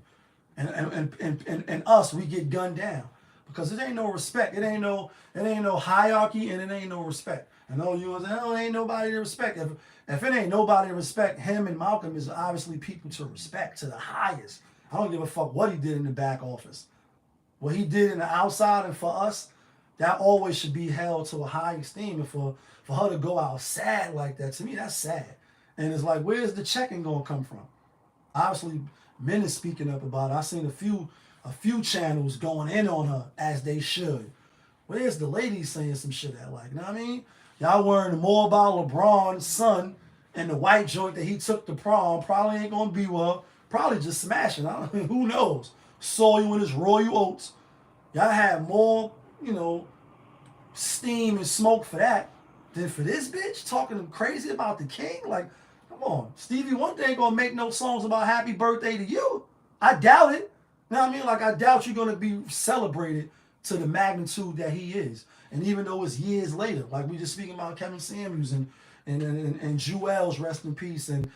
And us, we get gunned down because it ain't no respect. It ain't no hierarchy and it ain't no respect. And you know, it ain't nobody to respect. If it ain't nobody to respect, him and Malcolm is obviously people to respect to the highest. I don't give a fuck what he did in the back office. What he did in the outside and for us, that always should be held to a high esteem. And for her to go out sad like that, to me, that's sad. And it's like, where's the checking gonna come from? Obviously, men is speaking up about it. I seen a few channels going in on her as they should. Where's the ladies saying some shit that like, you know what I mean? Y'all worrying more about LeBron's son and the white joint that he took to prom. Probably ain't gonna be well. Probably just smashing. Who knows? Soil in his royal oats. Y'all had more, you know, steam and smoke for that than for this bitch talking crazy about the king. Like, come on, Stevie Wonder ain't gonna make no songs about happy birthday to you. I doubt it. You know what I mean? Like, I doubt you're gonna be celebrated to the magnitude that he is. And even though it's years later, like we just speaking about Kevin Samuels and Jewels, rest in peace, and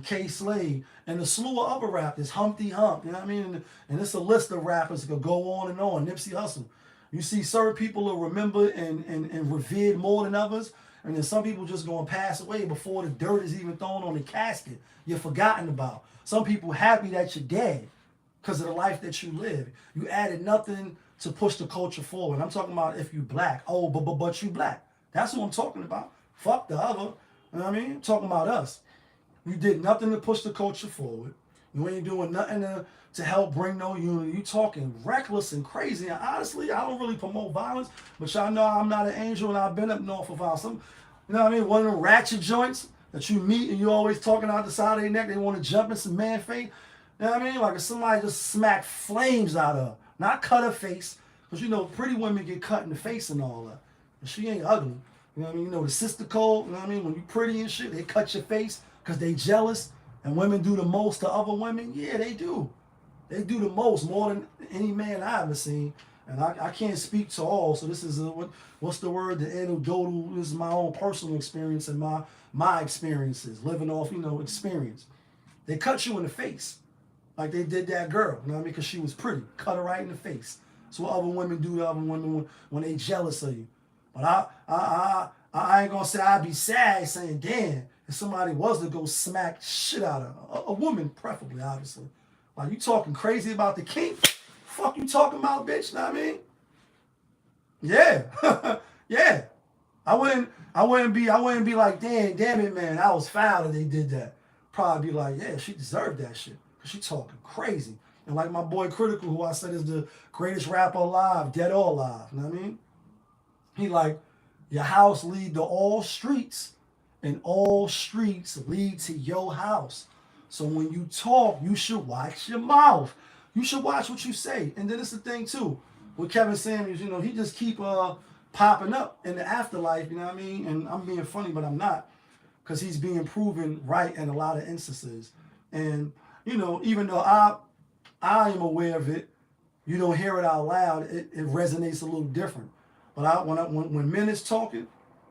K Slade and a slew of other rappers, Humpty Hump, you know what I mean? And it's a list of rappers that could go on and on. Nipsey Hussle. You see certain people are remembered and revered more than others. And then some people just gonna pass away before the dirt is even thrown on the casket. You're forgotten about. Some people happy that you're dead because of the life that you live. You added nothing to push the culture forward. I'm talking about if you black. Oh, but you black. That's what I'm talking about. Fuck the other. You know what I mean? I'm talking about us. You did nothing to push the culture forward. You ain't doing nothing to help bring no unity. You talking reckless and crazy. And honestly, I don't really promote violence, but y'all know I'm not an angel and I've been up north for violence. You know what I mean? One of them ratchet joints that you meet and you always talking out the side of their neck. They want to jump in some man face. You know what I mean? Like if somebody just smack flames out of her. Not cut her face. Because, you know, pretty women get cut in the face and all that. And she ain't ugly. You know what I mean? You know, the sister code, you know what I mean? When you pretty and shit, they cut your face because they jealous. And women do the most to other women. Yeah, they do. They do the most, more than any man I ever seen. And I can't speak to all. So this is, what's the word? The anecdotal. This is my own personal experience and my experiences. Living off, you know, experience. They cut you in the face. Like they did that girl, you know what I mean? Because she was pretty. Cut her right in the face. So what other women do to other women when they jealous of you. But I ain't going to say I'd be sad saying, damn, if somebody was to go smack shit out of a woman, preferably, obviously. Like, you talking crazy about the king? Fuck you talking about, bitch, know what I mean? Yeah. Yeah. I wouldn't be like, damn it, man, I was foul that they did that. Probably be like, yeah, she deserved that shit. Because she talking crazy. And like my boy Critical, who I said is the greatest rapper alive, dead or alive, you know what I mean? He like, your house lead to all streets, and all streets lead to your house. So when you talk, you should watch your mouth. You should watch what you say. And then it's the thing too, with Kevin Samuels, you know, he just keep popping up in the afterlife, you know what I mean? And I'm being funny, but I'm not, because he's being proven right in a lot of instances. And, you know, even though I am aware of it, you don't hear it out loud, it resonates a little different. But when men is talking,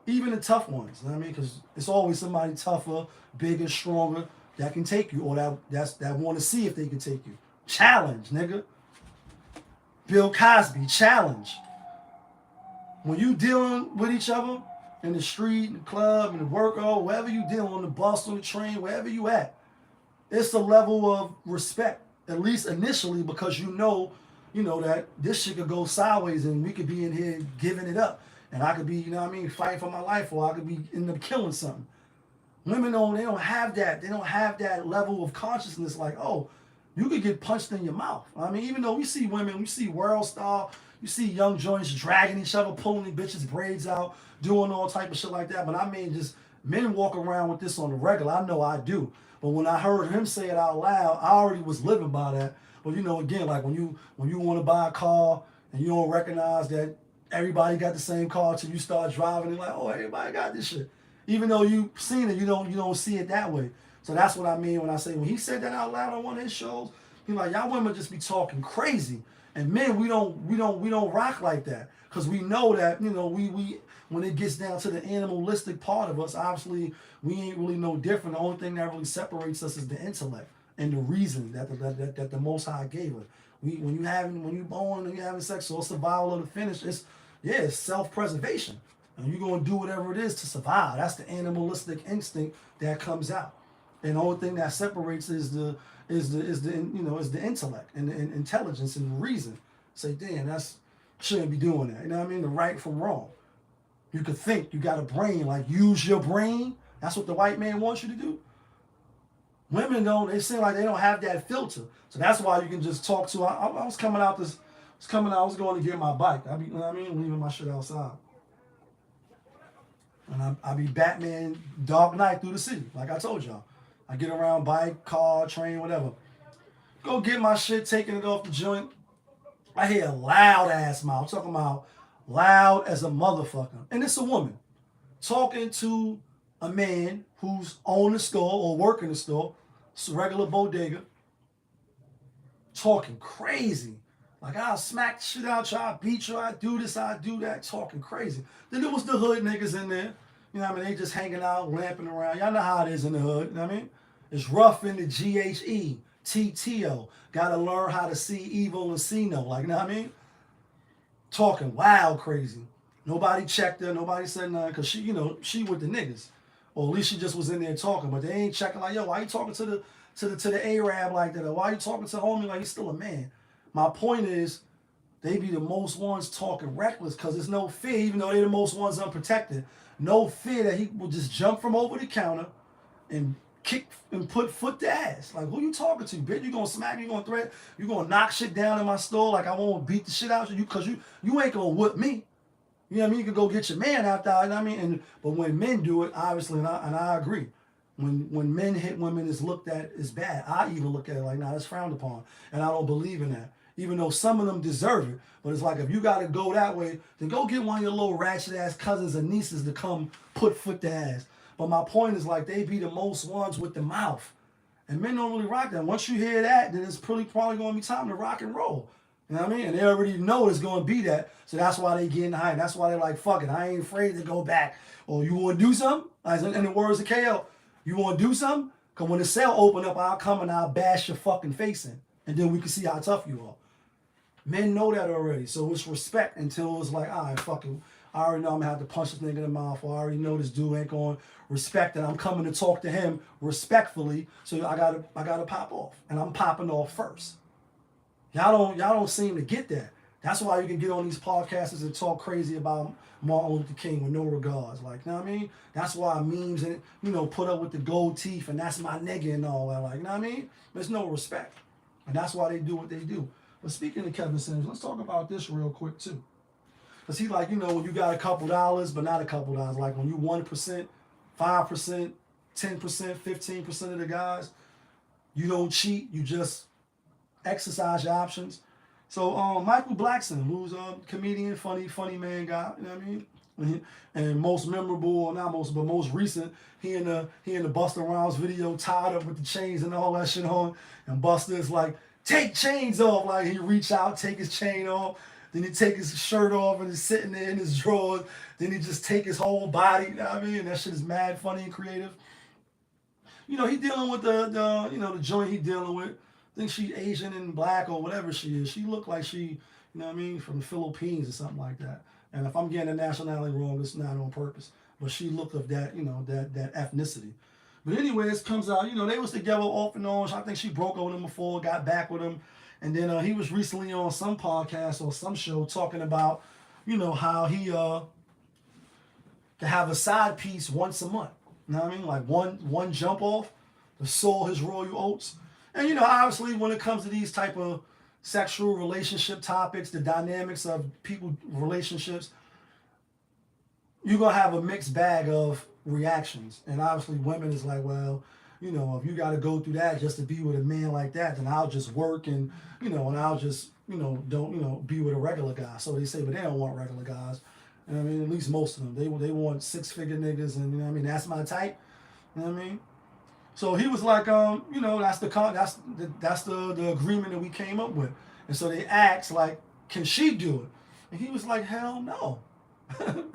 even the tough ones, you know what I mean? Because it's always somebody tougher, bigger, stronger that can take you, or that want to see if they can take you. Challenge, nigga. Bill Cosby, challenge. When you dealing with each other in the street, in the club, in the work, or wherever you dealing, on the bus, on the train, wherever you at, it's a level of respect, at least initially, because you know that this shit could go sideways and we could be in here giving it up. And I could be, you know what I mean, fighting for my life, or I could be end up killing something. Women they don't have that. They don't have that level of consciousness like, oh, you could get punched in your mouth. I mean, even though we see women, we see World Star, you see young joints dragging each other, pulling the bitches' braids out, doing all type of shit like that. But I mean, just men walk around with this on the regular. I know I do. But when I heard him say it out loud, I already was living by that. But you know, again, like when you want to buy a car and you don't recognize that everybody got the same car till you start driving, and like, oh, everybody got this shit. Even though you've seen it, you don't see it that way. So that's what I mean when I say, when he said that out loud on one of his shows, he's like, y'all women just be talking crazy. And men, we don't rock like that. Because we know that, you know, we when it gets down to the animalistic part of us, obviously we ain't really no different. The only thing that really separates us is the intellect and the reason that the Most High gave us. When you born and you having sex, so it's survival of the fittest. It's self-preservation. And you're gonna do whatever it is to survive. That's the animalistic instinct that comes out. And the only thing that separates is the intellect and the intelligence and the reason. Say, damn, that's shouldn't be doing that. You know what I mean? The right from wrong. You could think, you got a brain, like use your brain. That's what the white man wants you to do. Women don't, they seem like they don't have that filter. So that's why you can just talk to, I was going to get my bike. You know what I mean? Leaving my shit outside. And I be Batman Dark Knight through the city, like I told y'all. I get around bike, car, train, whatever. Go get my shit, taking it off the joint. I hear a loud ass mouth. I'm talking about loud as a motherfucker. And it's a woman talking to a man who's on the store or working the store. It's a regular bodega. Talking crazy. Like, I'll smack the shit out you, I'll beat you, I do this, I do that, talking crazy. Then there was the hood niggas in there. You know what I mean? They just hanging out, lamping around. Y'all know how it is in the hood, you know what I mean? It's rough in the GHETTO. Gotta learn how to see evil and see no. Like, you know what I mean? Talking wild crazy. Nobody checked her, nobody said nothing, because she, you know, she with the niggas. Or at least she just was in there talking, but they ain't checking like, yo, why you talking to the Arab like that? Or why you talking to homie like he's still a man? My point is, they be the most ones talking reckless because there's no fear, even though they're the most ones unprotected. No fear that he will just jump from over the counter and kick and put foot to ass. Like, who you talking to, bitch? You gonna smack me? You gonna threat? You gonna knock shit down in my store? Like, I won't beat the shit out of you because you ain't gonna whip me. You know what I mean? You can go get your man after, you know what I mean? But when men do it, obviously, and I agree. When men hit women, it's looked at as bad. I even look at it like, nah, that's frowned upon. And I don't believe in that. Even though some of them deserve it. But it's like, if you got to go that way, then go get one of your little ratchet-ass cousins and nieces to come put foot to ass. But my point is, like, they be the most ones with the mouth. And men don't really rock that. Once you hear that, then it's probably going to be time to rock and roll. You know what I mean? And they already know it's going to be that. So that's why they get in the hype. That's why they're like, fuck it, I ain't afraid to go back. Or you want to do something? As in the words of KO, you want to do something? Because when the cell open up, I'll come and I'll bash your fucking face in. And then we can see how tough you are. Men know that already, so it's respect until it's like, all right, fuck it. I already know I'm gonna have to punch this nigga in the mouth, or I already know this dude ain't gonna respect that I'm coming to talk to him respectfully, so I gotta pop off, and I'm popping off first. Y'all don't seem to get that. That's why you can get on these podcasts and talk crazy about Martin Luther King with no regards. Like, you know what I mean? That's why memes and, you know, put up with the gold teeth and that's my nigga and all that. Like, you know what I mean? There's no respect. And that's why they do what they do. But speaking of Kevin Samuels, let's talk about this real quick too. Because he like, when you got a couple dollars, but not a couple dollars, like when you 1%, 5%, 10%, 15% of the guys, you don't cheat, you just exercise your options. So Michael Blackson, who's a comedian, funny man guy, you know what I mean? And most memorable, not most, but most recent, he in the Busta Rhymes video tied up with the chains and all that shit on. And Busta is like, take chains off. Like he reach out, take his chain off. Then he take his shirt off and he's sitting there in his drawers. Then he just take his whole body, you know what I mean? That shit is mad funny and creative. He dealing with the joint he dealing with. I think she Asian and black or whatever she is. She looked like she, from the Philippines or something like that. And if I'm getting the nationality wrong, it's not on purpose. But she looked of that, that ethnicity. But anyways, comes out, they was together off and on. I think she broke up with him before, got back with him. And then he was recently on some podcast or some show talking about, how he can have a side piece once a month. You know what I mean? Like one jump off to sow his royal oats. And, obviously when it comes to these type of sexual relationship topics, the dynamics of people relationships, you're going to have a mixed bag of reactions. And obviously women is like, well, if you got to go through that just to be with a man like that, then I'll just work and, and I'll just, don't, be with a regular guy. So they say, but they don't want regular guys. And I mean, at least most of them, they want 6-figure niggas and, that's my type. You know what I mean? So he was like, that's the agreement that we came up with. And so they asked, like, can she do it? And he was like, hell no.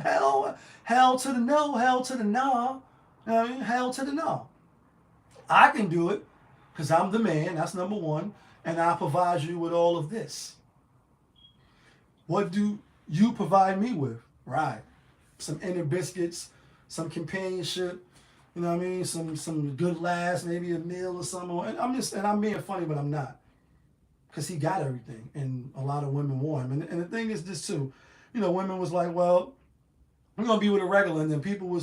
hell to the no, hell to the no. You know what I mean? Hell to the no. I can do it because I'm the man. That's number one. And I provide you with all of this. What do you provide me with? Right. Some inner biscuits, some companionship. You know what I mean? Some good laughs, maybe a meal or something. And I'm being funny, but I'm not. Because he got everything. And a lot of women want him. And the thing is this too. Women was like, well, we're going to be with a regular. And then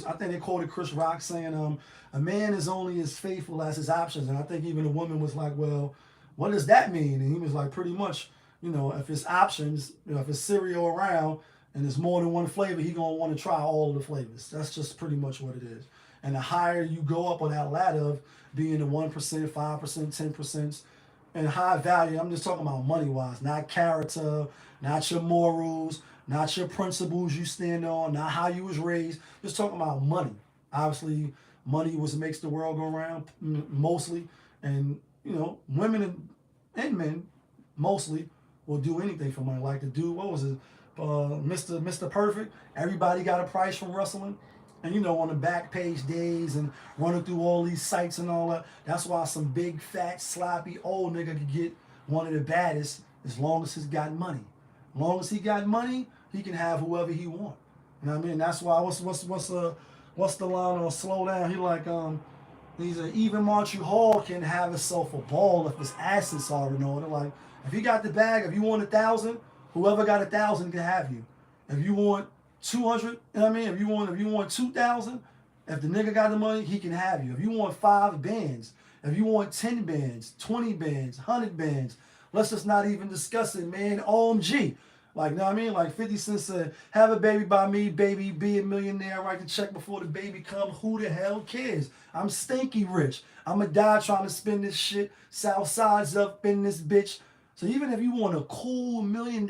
I think they quoted Chris Rock saying, a man is only as faithful as his options. And I think even a woman was like, well, what does that mean? And he was like, pretty much, if it's options, if it's cereal around and there's more than one flavor, he going to want to try all of the flavors. That's just pretty much what it is. And the higher you go up on that ladder of being the 1%, 5%, 10%, and high value, I'm just talking about money-wise, not character, not your morals, not your principles you stand on, not how you was raised, just talking about money. Obviously, money makes the world go around, mostly. And, women and men, mostly, will do anything for money. Like the dude, what was it, Mr. Perfect? Everybody got a price from wrestling. And on the back page days and running through all these sites and all that. That's why some big, fat, sloppy old nigga could get one of the baddest as long as he's got money. As long as he got money, he can have whoever he want. You know what I mean? That's why what's the line on Slow Down? He like he's an even Monty Hall can have himself a ball if his assets are in order. Like if he got the bag, if you want 1,000, whoever got 1,000 can have you. If you want 200, you know what I mean? If you want 2,000, if the nigga got the money, he can have you. If you want 5 bands, if you want 10 bands, 20 bands, 100 bands, let's just not even discuss it, man. OMG. Like, you know what I mean? Like 50 Cent said, have a baby by me, baby, be a millionaire, write the check before the baby come. Who the hell cares? I'm stinky rich. I'ma die trying to spend this shit. South side's up in this bitch. So even if you want a cool $1 million,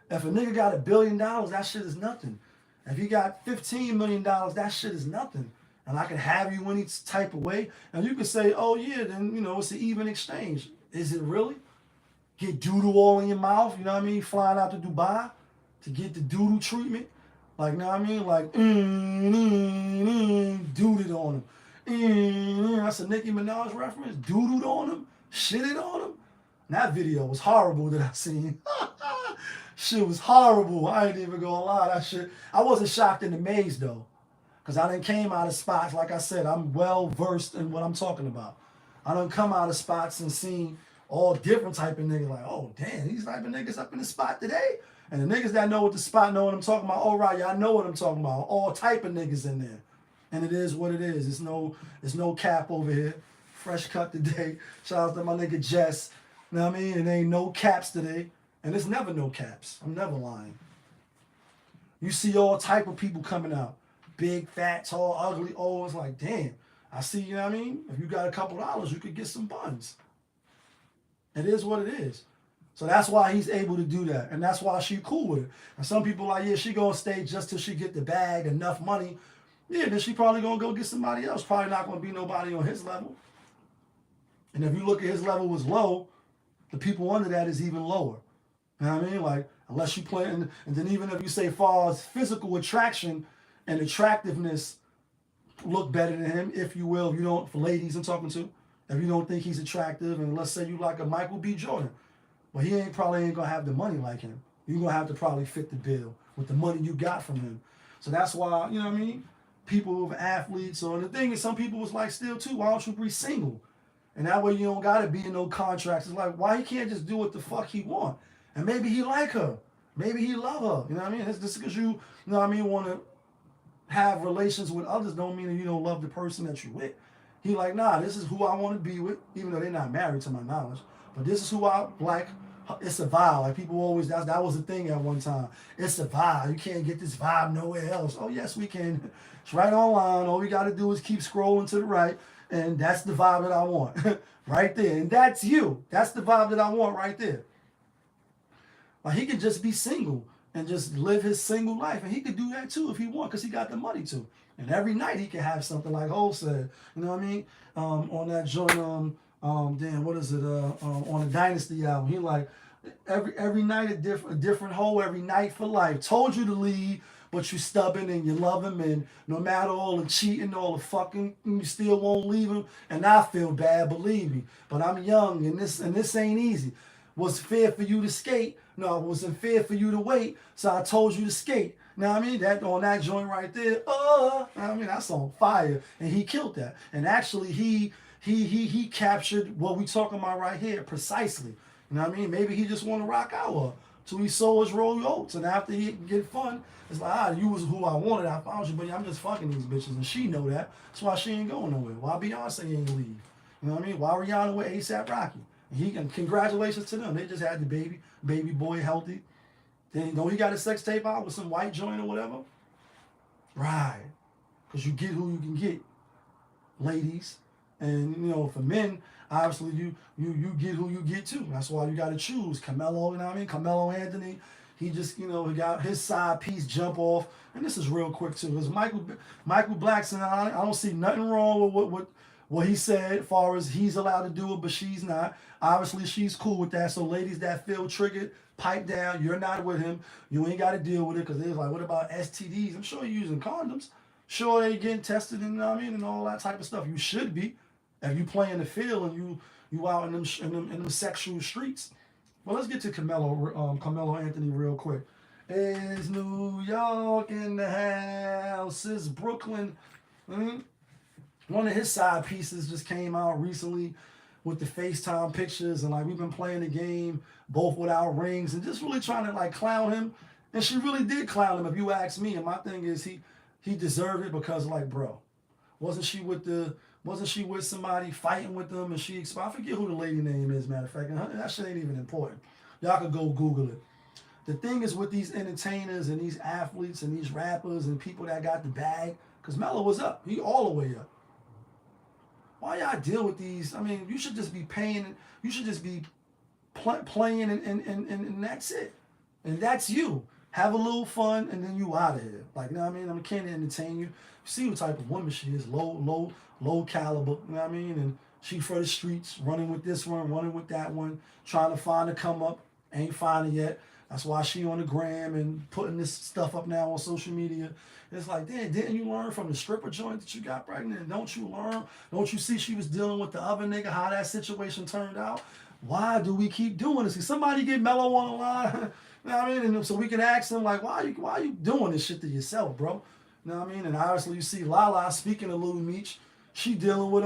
if a nigga got $1 billion, that shit is nothing. If you got $15 million, that shit is nothing. And I can have you any type of way. And you can say, oh yeah, then, it's an even exchange. Is it really? Get doodle all in your mouth, you know what I mean? Flying out to Dubai to get the doodle treatment. Like, you know what I mean? Like, doodled on him. That's a Nicki Minaj reference. Doodled on him. Shitted on him. And that video was horrible that I seen. Shit was horrible. I ain't even gonna lie. That shit. I wasn't shocked in the maze though. Because I done came out of spots, like I said, I'm well versed in what I'm talking about. I done come out of spots and seen all different type of niggas like, oh damn, these type of niggas up in the spot today. And the niggas that know what the spot know what I'm talking about, all right, y'all know what I'm talking about. All type of niggas in there. And it is what it is. It's no cap over here. Fresh cut today. Shout out to my nigga Jess. You know what I mean? And ain't no caps today. And it's never no caps. I'm never lying. You see all type of people coming out. Big, fat, tall, ugly. Oh, it's like, damn. I see, you know what I mean? If you got a couple dollars, you could get some buns. It is what it is. So that's why he's able to do that. And that's why she cool with it. And some people like, yeah, she gonna stay just till she get the bag, enough money. Yeah, then she probably gonna go get somebody else. Probably not gonna be nobody on his level. And if you look at his level was low, the people under that is even lower. You know what I mean? Like, unless you play, and then even if you say far as physical attraction and attractiveness look better than him, if you will, if you don't, for ladies I'm talking to, if you don't think he's attractive, and let's say you like a Michael B. Jordan, well, he probably ain't gonna have the money like him. You're gonna have to probably fit the bill with the money you got from him. So that's why, you know what I mean? People with athletes, or the thing is, some people was like, still too, why don't you be single? And that way you don't gotta be in no contracts. It's like, why he can't just do what the fuck he want? And maybe he like her. Maybe he love her. You know what I mean? It's just because you know what I mean, want to have relations with others don't mean that you don't love the person that you're with. He like, nah, this is who I want to be with, even though they're not married to my knowledge. But this is who I like. It's a vibe. Like people always, that was the thing at one time. It's a vibe. You can't get this vibe nowhere else. Oh, yes, we can. It's right online. All we got to do is keep scrolling to the right. And that's the vibe that I want right there. And that's you. That's the vibe that I want right there. Like he could just be single and just live his single life. And he could do that too if he want, because he got the money to. And every night he can have something like Ho said. You know what I mean? On that joint, damn, what is it? On the Dynasty album. He like, every night a different hoe, every night for life. Told you to leave, but you stubborn and you love him, and no matter all the cheating, all the fucking, you still won't leave him. And I feel bad, believe me. But I'm young, and this ain't easy. Was fair for you to skate? No, it wasn't fair for you to wait. So I told you to skate. Now I mean, that on that joint right there, I mean, that's on fire, and he killed that. And actually, he captured what we talking about right here precisely. You know what I mean? Maybe he just want to rock out till he sold his roll oats, and after he get fun, it's like, you was who I wanted. I found you, but I'm just fucking these bitches, and she know that. That's why she ain't going nowhere. Why Beyonce ain't leave? You know what I mean? Why Rihanna with A$AP Rocky? And congratulations to them. They just had the baby boy healthy. Then don't he got a sex tape out with some white joint or whatever? Right. Because you get who you can get, ladies. And you know, for men, obviously you get who you get too. That's why you gotta choose. Carmelo, you know what I mean? Carmelo Anthony, he just, you know, he got his side piece jump off. And this is real quick too. Because Michael Blackson, I don't see nothing wrong with what he said as far as he's allowed to do it, but she's not. Obviously, she's cool with that. So ladies that feel triggered, pipe down. You're not with him. You ain't got to deal with it, because they're like, what about STDs? I'm sure you're using condoms. Sure, they getting tested, and, you know what I mean, and all that type of stuff. You should be. If you play in the field and you out in them sexual streets. Well, let's get to Carmelo Anthony real quick. Is New York in the house? Is Brooklyn? One of his side pieces just came out recently with the FaceTime pictures, and like we've been playing the game both without rings and just really trying to like clown him. And she really did clown him, if you ask me. And my thing is he deserved it, because like, bro, wasn't she with somebody fighting with them, and I forget who the lady name is, matter of fact, and that shit ain't even important. Y'all can go Google it. The thing is with these entertainers and these athletes and these rappers and people that got the bag, because Melo was up. He all the way up. Why y'all deal with these? I mean, you should just be paying. You should just be playing, and that's it. And that's you. Have a little fun, and then you out of here. Like, you know what I mean? I can't entertain you. You see what type of woman she is. Low caliber. You know what I mean? And she for the streets, running with this one, running with that one, trying to find a come up. Ain't finding yet. That's why she on the gram and putting this stuff up now on social media. It's like, damn, didn't you learn from the stripper joint that you got pregnant? Don't you learn? Don't you see she was dealing with the other nigga, how that situation turned out? Why do we keep doing this? Can somebody get Melo on the line? You know what I mean? And so we can ask him, like, why are you doing this shit to yourself, bro? You know what I mean? And obviously you see Lala, speaking of Lil Meech, she dealing with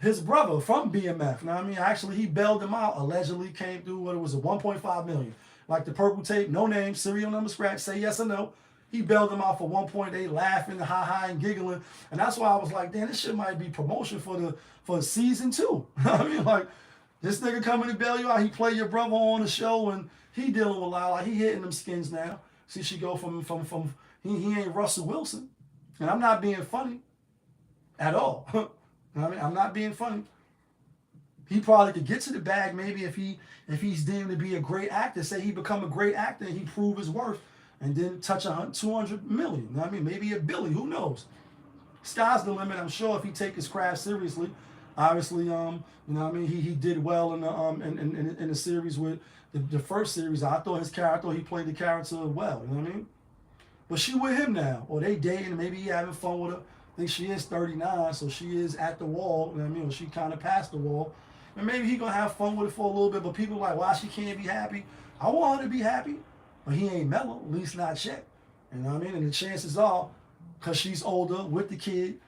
his brother from BMF. You know what I mean? Actually, he bailed him out. Allegedly came through, what it was, a 1.5 million. Like the purple tape, no name, serial number scratch, say yes or no. He bailed them out for 1.8, laughing, ha and giggling. And that's why I was like, damn, this shit might be promotion for season 2. I mean, like, This nigga coming to bail you out. He play your brother on the show, and he dealing with a lot. Like he hitting them skins now. See, she go from he ain't Russell Wilson, and I'm not being funny at all. I mean, I'm not being funny. He probably could get to the bag maybe if he's deemed to be a great actor. Say he become a great actor and he prove his worth, and then touch 200 million. You know what I mean? Maybe $1 billion. Who knows? Sky's the limit. I'm sure if he take his craft seriously. Obviously, you know what I mean. He did well in the in the series with the first series. I thought he played the character well. You know what I mean? But she with him now, or they dating. Maybe he having fun with her. I think she is 39, so she is at the wall. You know what I mean? Or she kind of passed the wall. And maybe he gonna have fun with it for a little bit, but people like, why she can't be happy? I want her to be happy, but he ain't mellow, at least not yet. You know what I mean? And the chances are, because she's older with the kid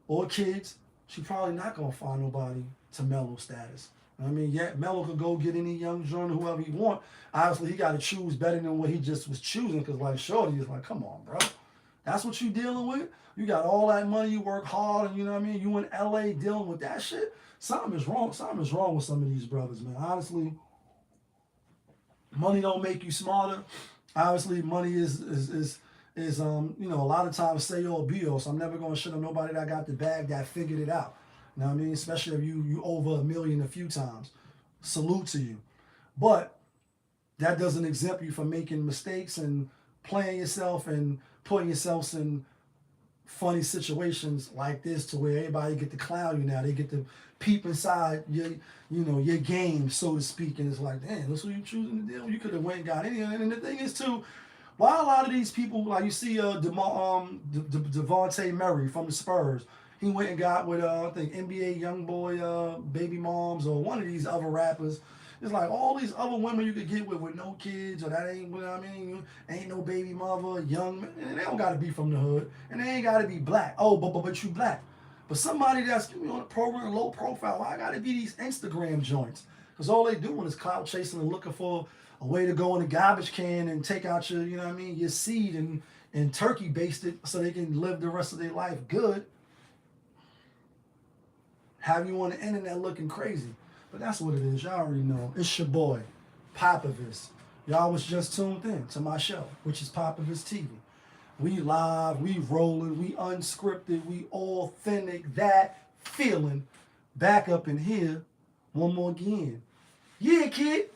or kids, she probably not gonna find nobody to mellow status. You know what I mean? Yeah, Mello could go get any young joint or whoever he want. Obviously, he got to choose better than what he just was choosing, because like Shorty is like, come on, bro. That's what you dealing with? You got all that money, you work hard, and you know what I mean? You in LA dealing with that shit? Something is wrong. Something is wrong with some of these brothers, man. Honestly, money don't make you smarter. Obviously, money is you know, a lot of times say or be all. So I'm never gonna shit on nobody that got the bag that figured it out. You know what I mean? Especially if you over $1 million a few times. Salute to you. But that doesn't exempt you from making mistakes and playing yourself and putting yourself in funny situations like this, to where everybody get to clown you now. They get to peep inside your, you know, your game, so to speak, and it's like, damn, that's what you choosing to do. You could have went and got any. And the thing is too, why a lot of these people, like you see Devontae Murray from the Spurs, he went and got with I think NBA YoungBoy baby moms, or one of these other rappers. It's like all these other women you could get with no kids, or that ain't, you know what I mean, ain't no baby mother, young, and they don't got to be from the hood, and they ain't got to be black. Oh, but you black. But somebody that's, you know, on the program, low profile, why I got to be these Instagram joints? Because all they doing is clout chasing and looking for a way to go in the garbage can and take out your, you know what I mean, your seed and turkey baste it so they can live the rest of their life good. Have you on the internet looking crazy. But that's what it is. Y'all already know. It's your boy, ThiS. Y'all was just tuned in to my show, which is ThiS TV. We live, we rolling, we unscripted, we authentic, that feeling. Back up in here one more again. Yeah, kid.